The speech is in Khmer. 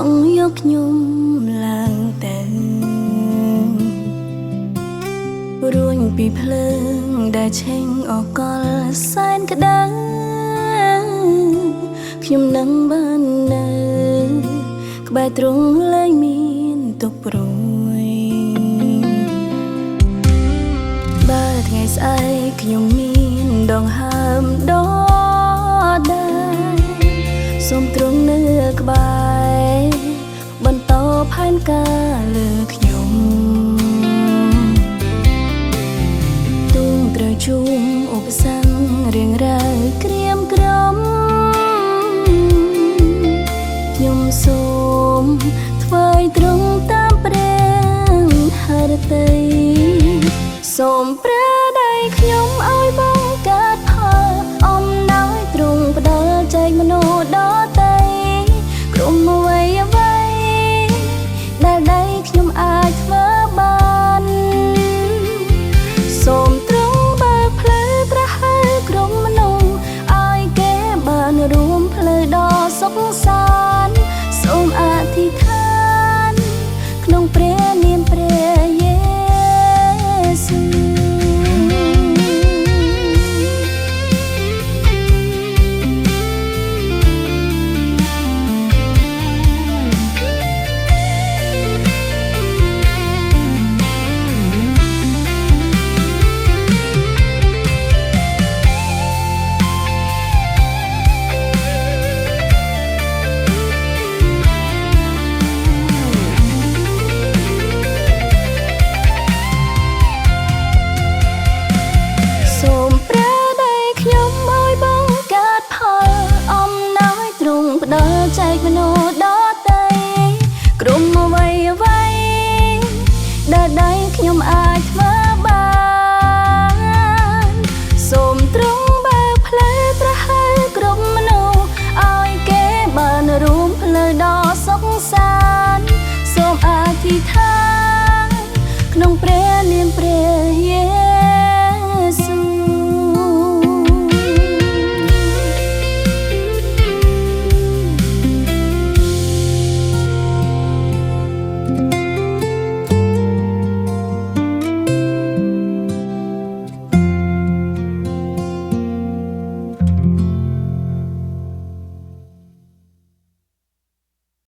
ងយកខ្ញុំឡើងទៅរួញពីភ្លើងដែលឆេញអកលសែនក្តៅខ្ញុំនឹងបាននៅក្បែរទ្រង់លែងមានទុកព្រួយបើថ្ងៃស្អែកខ្ញុំមានដងហើមដដែលសូមទ្រង់នៅក្បែរបន្តផែនការលើខ្ញុំទូងត្រូវជួមឧបសគ្គរៀងរ៉ាវក្រៀមក្រំខ្ញុំសូមធ្វើឲ្យទ្រង់តាមព្រះហឫទ័យសូមព្រះដៃខ្ញុំឲ្យបងកើតផលអំណោយទ្រង់ផ្ដល់ចែកមនុស្សដទៃក្រុមអ្វីអ្វីដែលដៃខ្ញុំអាចធ្វើបានសូមទ្រង់បើកផ្លូវប្រហែលក្រុមមនុស្សឲ្យគេបានរួមផ្លូវដ៏សុខសាន្តសូមអធិដ្ឋានក្នុងព្រះនាមព្រះយេស៊ូវចែកមនុស្សដទៃក្រុមអ្វីអ្វីដែលដៃខ្ញុំអាចធ្វើបានសូមទ្រង់បើកផ្លូវប្រហែលក្រុមមនុស្សឲ្យគេបានរួមផ្លូវដ៏សុខសាន្តសូមអធិដ្ឋា